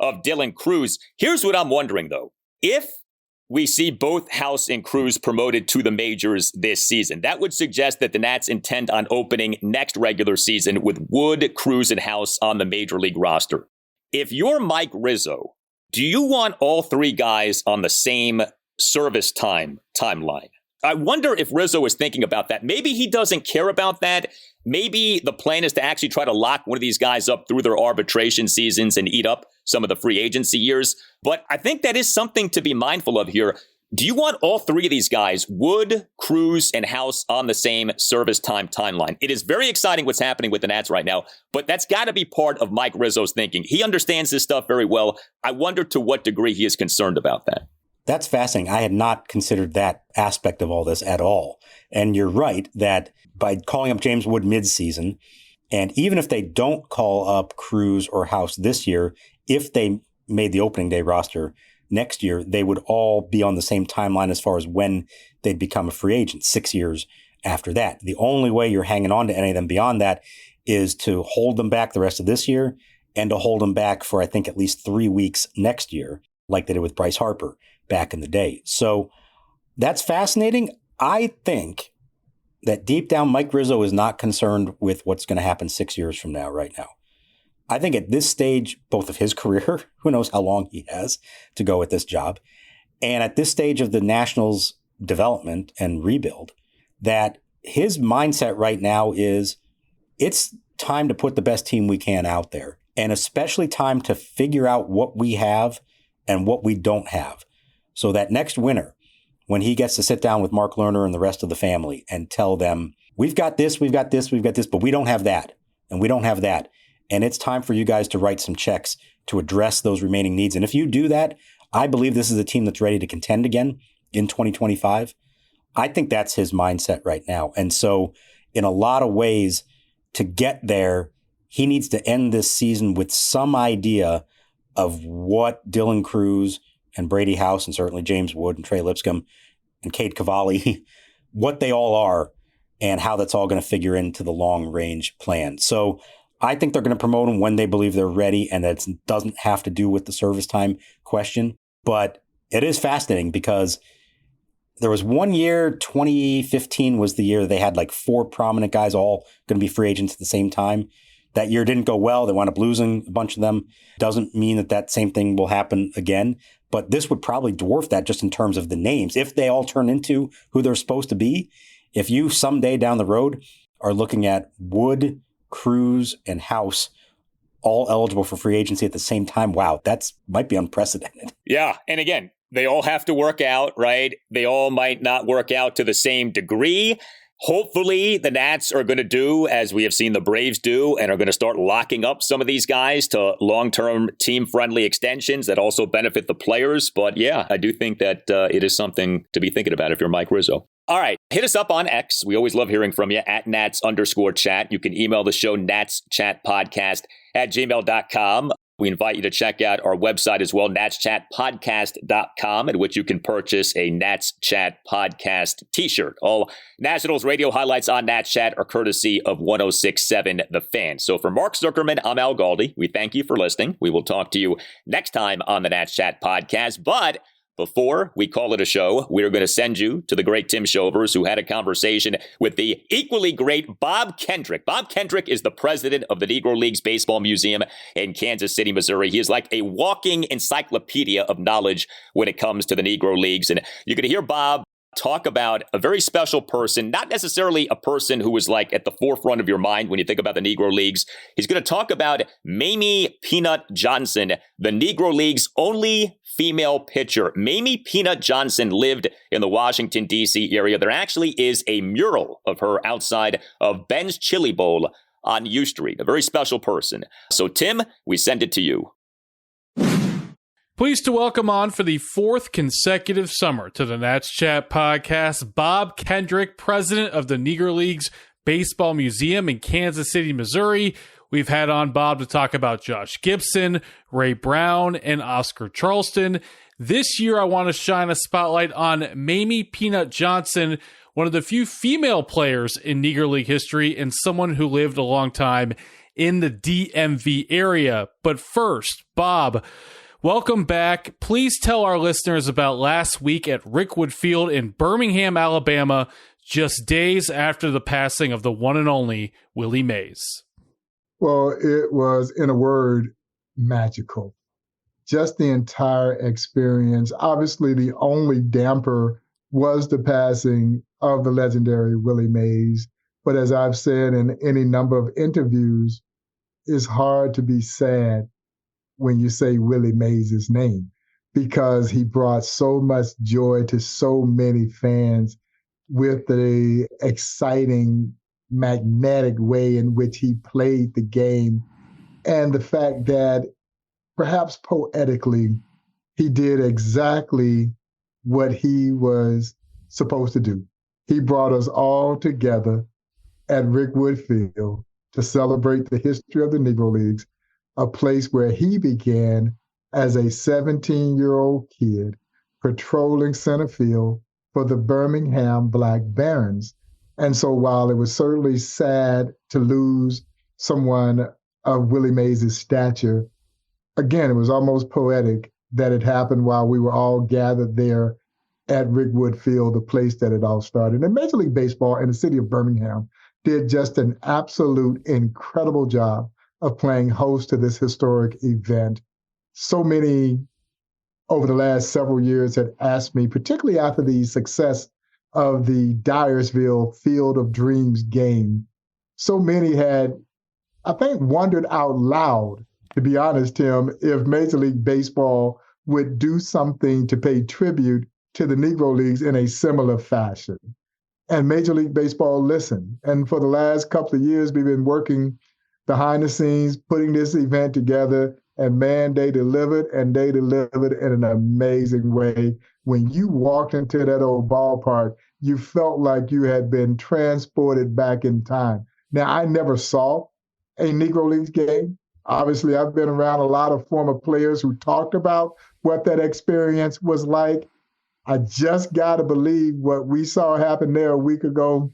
of Dylan Crews. Here's what I'm wondering, though. If we see both House and Crews promoted to the majors this season, that would suggest that the Nats intend on opening next regular season with Wood, Crews, and House on the major league roster. If you're Mike Rizzo, do you want all three guys on the same service timeline? I wonder if Rizzo is thinking about that. Maybe he doesn't care about that. Maybe the plan is to actually try to lock one of these guys up through their arbitration seasons and eat up some of the free agency years. But I think that is something to be mindful of here. Do you want all three of these guys, Wood, Crews, and House, on the same service timeline? It is very exciting what's happening with the Nats right now, but that's got to be part of Mike Rizzo's thinking. He understands this stuff very well. I wonder to what degree he is concerned about that. That's fascinating. I had not considered that aspect of all this at all. And you're right that by calling up James Wood midseason, and even if they don't call up Crews or House this year, if they made the opening day roster next year, they would all be on the same timeline as far as when they'd become a free agent, 6 years after that. The only way you're hanging on to any of them beyond that is to hold them back the rest of this year and to hold them back for, I think, at least 3 weeks next year, like they did with Bryce Harper back in the day. So that's fascinating. I think that deep down, Mike Rizzo is not concerned with what's going to happen 6 years from now, right now. I think at this stage, both of his career, who knows how long he has to go at this job, and at this stage of the Nationals' development and rebuild, that his mindset right now is it's time to put the best team we can out there, and especially time to figure out what we have and what we don't have. So that next winter, when he gets to sit down with Mark Lerner and the rest of the family and tell them, we've got this, but we don't have that, and we don't have that. And it's time for you guys to write some checks to address those remaining needs. And if you do that, I believe this is a team that's ready to contend again in 2025. I think that's his mindset right now. And so in a lot of ways, to get there, he needs to end this season with some idea of what Dylan Crews and Brady House and certainly James Wood and Trey Lipscomb and Cade Cavalli, what they all are and how that's all going to figure into the long-range plan. So I think they're going to promote them when they believe they're ready, and that it doesn't have to do with the service time question. But it is fascinating because there was one year, 2015 was the year they had like 4 prominent guys all going to be free agents at the same time. That year didn't go well. They wound up losing a bunch of them. Doesn't mean that that same thing will happen again. But this would probably dwarf that just in terms of the names. If they all turn into who they're supposed to be, if you someday down the road are looking at Wood, Crews, and House all eligible for free agency at the same time, wow, that's might be unprecedented. Yeah. And again, they all have to work out, right? They all might not work out to the same degree. Hopefully, the Nats are going to do as we have seen the Braves do and are going to start locking up some of these guys to long-term team-friendly extensions that also benefit the players. But yeah, I do think that it is something to be thinking about if you're Mike Rizzo. All right, hit us up on X. We always love hearing from you at Nats_chat. You can email the show natschatpodcast@gmail.com. We invite you to check out our website as well, natschatpodcast.com, in which you can purchase a Nats Chat Podcast t-shirt. All Nationals radio highlights on Nats Chat are courtesy of 106.7 The Fan. So for Mark Zuckerman, I'm Al Galdi. We thank you for listening. We will talk to you next time on the Nats Chat Podcast. But before we call it a show, we're going to send you to the great Tim Shovers, who had a conversation with the equally great Bob Kendrick. Bob Kendrick is the president of the Negro Leagues Baseball Museum in Kansas City, Missouri. He is like a walking encyclopedia of knowledge when it comes to the Negro Leagues. And you're going to hear Bob talk about a very special person, not necessarily a person who was like at the forefront of your mind when you think about the Negro Leagues. He's going to talk about Mamie Peanut Johnson, the Negro Leagues' only female pitcher. Mamie Peanut Johnson lived in the Washington, D.C. area. There actually is a mural of her outside of Ben's Chili Bowl on U Street, a very special person. So, Tim, we send it to you. Pleased to welcome on for the 4th consecutive summer to the Nats Chat Podcast, Bob Kendrick, president of the Negro Leagues Baseball Museum in Kansas City, Missouri. We've had on Bob to talk about Josh Gibson, Ray Brown, and Oscar Charleston. This year, I want to shine a spotlight on Mamie Peanut Johnson, one of the few female players in Negro League history and someone who lived a long time in the DMV area. But first, Bob, welcome back. Please tell our listeners about last week at Rickwood Field in Birmingham, Alabama, just days after the passing of the one and only Willie Mays. Well, it was, in a word, magical. Just the entire experience. Obviously, the only damper was the passing of the legendary Willie Mays. But as I've said in any number of interviews, it's hard to be sad when you say Willie Mays' name, because he brought so much joy to so many fans with the exciting, magnetic way in which he played the game, and the fact that perhaps poetically, he did exactly what he was supposed to do. He brought us all together at Rickwood Field to celebrate the history of the Negro Leagues, a place where he began as a 17-year-old kid patrolling center field for the Birmingham Black Barons. And so while it was certainly sad to lose someone of Willie Mays' stature, again, it was almost poetic that it happened while we were all gathered there at Rickwood Field, the place that it all started. And Major League Baseball and the city of Birmingham did just an absolute incredible job of playing host to this historic event. So many over the last several years had asked me, particularly after the success of the Dyersville Field of Dreams game, so many had, I think, wondered out loud, to be honest, Tim, if Major League Baseball would do something to pay tribute to the Negro Leagues in a similar fashion. And Major League Baseball listened. And for the last couple of years, we've been working behind the scenes, putting this event together. And man, they delivered, and they delivered in an amazing way. When you walked into that old ballpark, you felt like you had been transported back in time. Now, I never saw a Negro Leagues game. Obviously, I've been around a lot of former players who talked about what that experience was like. I just got to believe what we saw happen there a week ago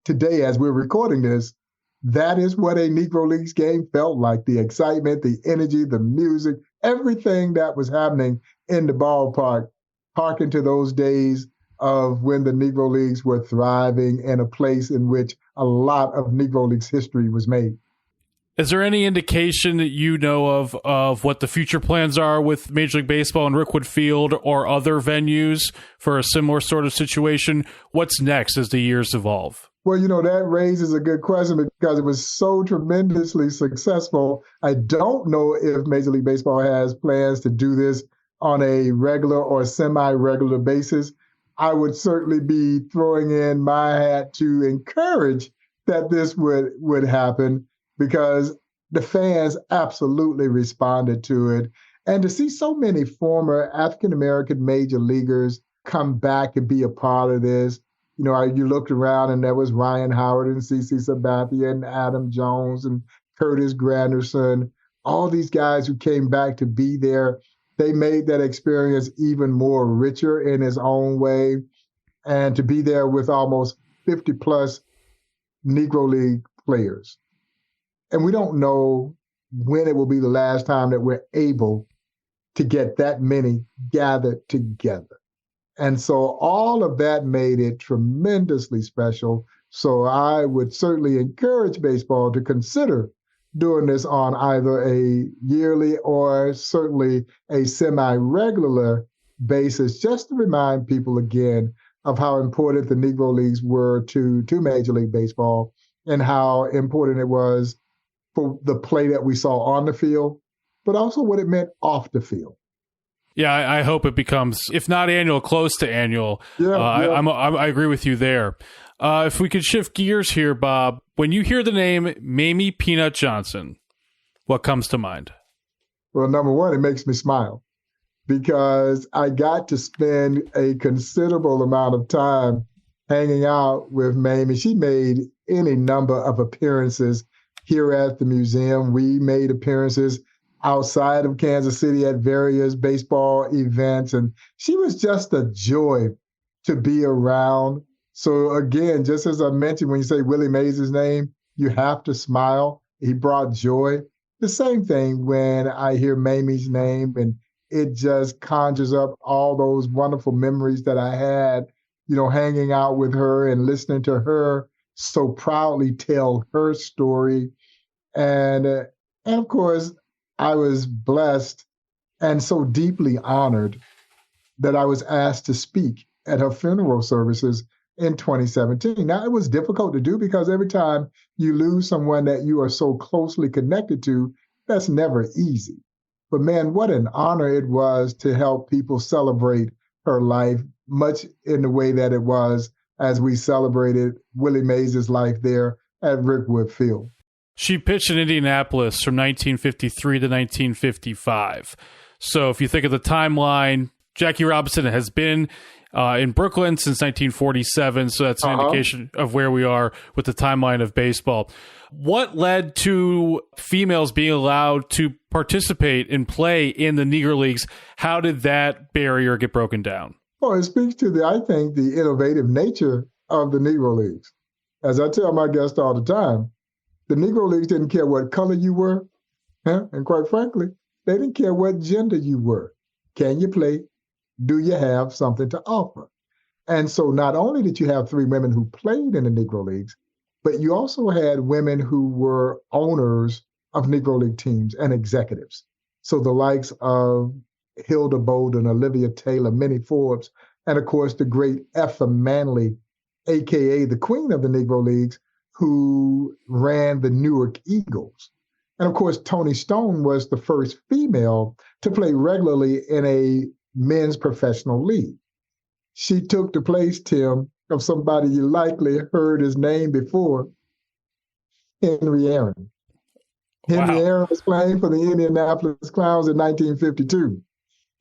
today as we're recording this. That is what a Negro Leagues game felt like. The excitement, the energy, the music, everything that was happening in the ballpark, harken to those days of when the Negro Leagues were thriving in a place in which a lot of Negro Leagues history was made. Is there any indication that you know of what the future plans are with Major League Baseball and Rickwood Field or other venues for a similar sort of situation? What's next as the years evolve? Well, that raises a good question because it was so tremendously successful. I don't know if Major League Baseball has plans to do this on a regular or semi-regular basis. I would certainly be throwing in my hat to encourage that this would happen, because the fans absolutely responded to it. And to see so many former African-American major leaguers come back and be a part of this, you looked around and there was Ryan Howard and CeCe Sabathia and Adam Jones and Curtis Granderson, all these guys who came back to be there. They made that experience even more richer in its own way. And to be there with almost 50 plus Negro League players. And we don't know when it will be the last time that we're able to get that many gathered together. And so all of that made it tremendously special. So I would certainly encourage baseball to consider doing this on either a yearly or certainly a semi-regular basis, just to remind people again of how important the Negro Leagues were to Major League Baseball and how important it was for the play that we saw on the field, but also what it meant off the field. Yeah, I hope it becomes, if not annual, close to annual. I agree with you there. If we could shift gears here, Bob, when you hear the name Mamie Peanut Johnson, what comes to mind? Well, number one, it makes me smile because I got to spend a considerable amount of time hanging out with Mamie. She made any number of appearances here at the museum. We made appearances outside of Kansas City at various baseball events, and she was just a joy to be around. So again, just as I mentioned, when you say Willie Mays' name, you have to smile He brought joy. The same thing when I hear Mamie's name, and it just conjures up all those wonderful memories that I had, hanging out with her and listening to her so proudly tell her story. And of course, I was blessed and so deeply honored that I was asked to speak at her funeral services in 2017. Now, it was difficult to do because every time you lose someone that you are so closely connected to, that's never easy. But man, what an honor it was to help people celebrate her life, much in the way that it was as we celebrated Willie Mays' life there at Rickwood Field. She pitched in Indianapolis from 1953 to 1955. So if you think of the timeline, Jackie Robinson has been in Brooklyn since 1947, so that's an indication of where we are with the timeline of baseball. What led to females being allowed to participate and play in the Negro Leagues? How did that barrier get broken down? Well, it speaks to I think, the innovative nature of the Negro Leagues. As I tell my guests all the time, the Negro Leagues didn't care what color you were, and quite frankly, they didn't care what gender you were. Can you play? Do you have something to offer? And so not only did you have 3 women who played in the Negro Leagues, but you also had women who were owners of Negro League teams and executives. So the likes of Hilda Bolden, Olivia Taylor, Minnie Forbes, and of course the great Effa Manley, AKA the queen of the Negro Leagues, who ran the Newark Eagles. And of course, Toni Stone was the first female to play regularly in a men's professional league. She took the place, Tim, of somebody you likely heard his name before, Henry Aaron. Henry Aaron was playing for the Indianapolis Clowns in 1952.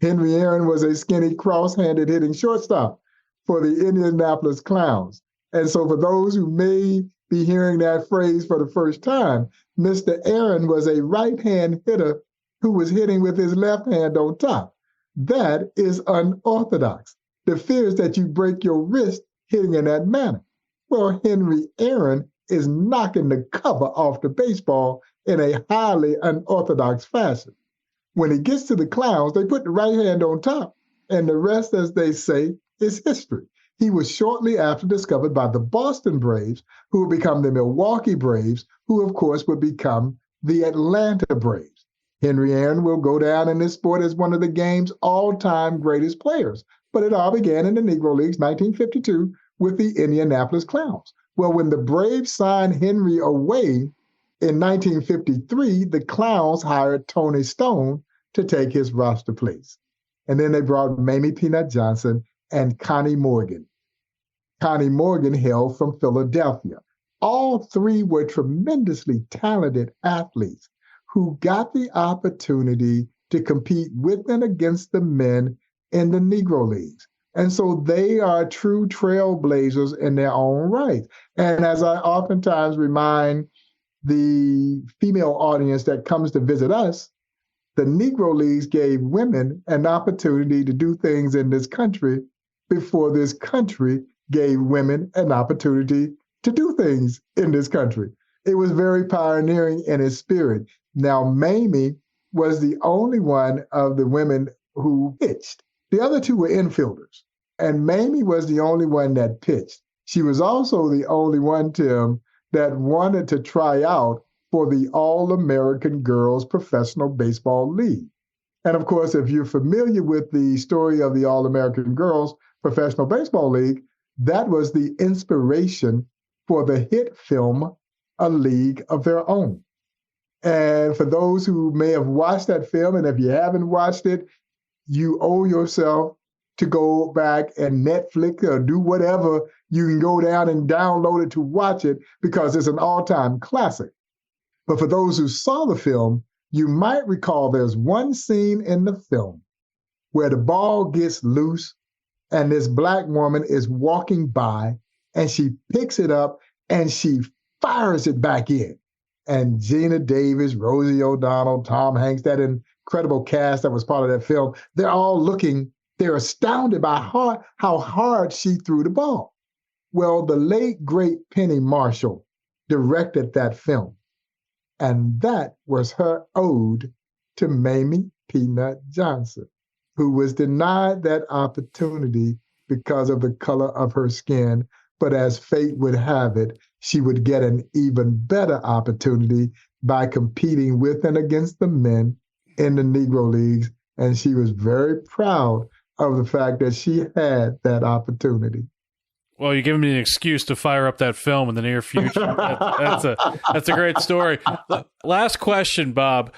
Henry Aaron was a skinny, cross-handed hitting shortstop for the Indianapolis Clowns. And so for those who may be hearing that phrase for the first time, Mr. Aaron was a right-hand hitter who was hitting with his left hand on top. That is unorthodox. The fear is that you break your wrist hitting in that manner. Well, Henry Aaron is knocking the cover off the baseball in a highly unorthodox fashion. When he gets to the Clowns, they put the right hand on top, and the rest, as they say, is history. He was shortly after discovered by the Boston Braves, who would become the Milwaukee Braves, who of course would become the Atlanta Braves. Henry Aaron will go down in this sport as one of the game's all-time greatest players. But it all began in the Negro Leagues, 1952, with the Indianapolis Clowns. Well, when the Braves signed Henry away in 1953, the Clowns hired Toni Stone to take his roster place. And then they brought Mamie Peanut Johnson and Connie Morgan. Connie Morgan hailed from Philadelphia. All 3 were tremendously talented athletes who got the opportunity to compete with and against the men in the Negro Leagues. And so they are true trailblazers in their own right. And as I oftentimes remind the female audience that comes to visit us, the Negro Leagues gave women an opportunity to do things in this country before this country gave women an opportunity to do things in this country. It was very pioneering in its spirit. Now, Mamie was the only one of the women who pitched. The other 2 were infielders, and Mamie was the only one that pitched. She was also the only one, Tim, that wanted to try out for the All-American Girls Professional Baseball League. And of course, if you're familiar with the story of the All-American Girls Professional Baseball League, that was the inspiration for the hit film, A League of Their Own. And for those who may have watched that film, and if you haven't watched it, you owe yourself to go back and Netflix or do whatever. You can go down and download it to watch it because it's an all-time classic. But for those who saw the film, you might recall there's one scene in the film where the ball gets loose and this Black woman is walking by and she picks it up and she fires it back in. And Gina Davis, Rosie O'Donnell, Tom Hanks, that incredible cast that was part of that film, they're all looking, they're astounded by how hard she threw the ball. Well, the late, great Penny Marshall directed that film. And that was her ode to Mamie Peanut Johnson, who was denied that opportunity because of the color of her skin. But as fate would have it, she would get an even better opportunity by competing with and against the men in the Negro Leagues. And she was very proud of the fact that she had that opportunity. Well, you're giving me an excuse to fire up that film in the near future. That's a great story. Last question, Bob.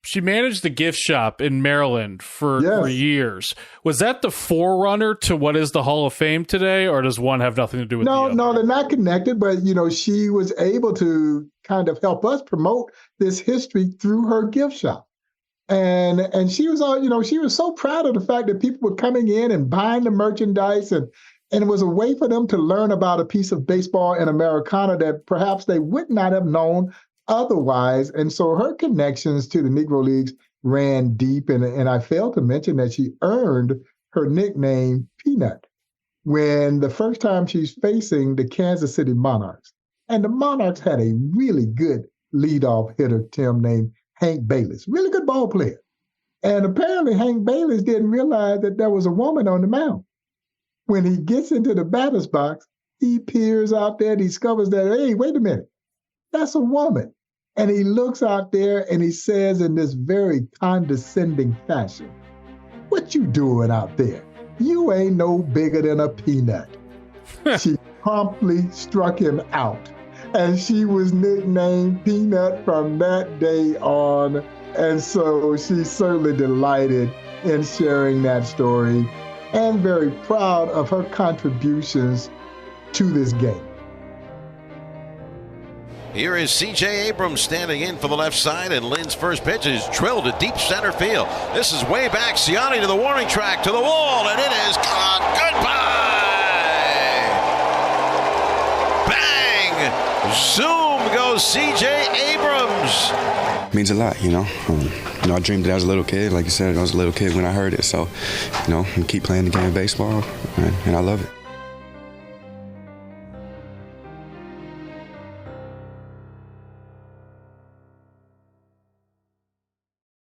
She managed the gift shop in Maryland for years. Was that the forerunner to what is the Hall of Fame today, or does one have nothing to do with the other? No, they're not connected, but, she was able to kind of help us promote this history through her gift shop. And she was she was so proud of the fact that people were coming in and buying the merchandise, and it was a way for them to learn about a piece of baseball and Americana that perhaps they would not have known otherwise. And so her connections to the Negro Leagues ran deep. And I failed to mention that she earned her nickname Peanut when the first time she's facing the Kansas City Monarchs. And the Monarchs had a really good leadoff hitter, Tim, named Hank Bayless, really good ball player. And apparently Hank Bayless didn't realize that there was a woman on the mound. When he gets into the batter's box, he peers out there, discovers that, hey, wait a minute, that's a woman. And he looks out there and he says in this very condescending fashion, "What you doing out there? You ain't no bigger than a peanut." She promptly struck him out. And she was nicknamed Peanut from that day on. And so she's certainly delighted in sharing that story and very proud of her contributions to this game. Here is C.J. Abrams standing in for the left side, and Lynn's first pitch is drilled to deep center field. This is way back. Siani to the warning track, to the wall, and it is caught. Goodbye! Bang! Zoom goes C.J. Abrams. Means a lot, I dreamed that I was a little kid. Like you said, I was a little kid when I heard it. So, I keep playing the game of baseball, and I love it.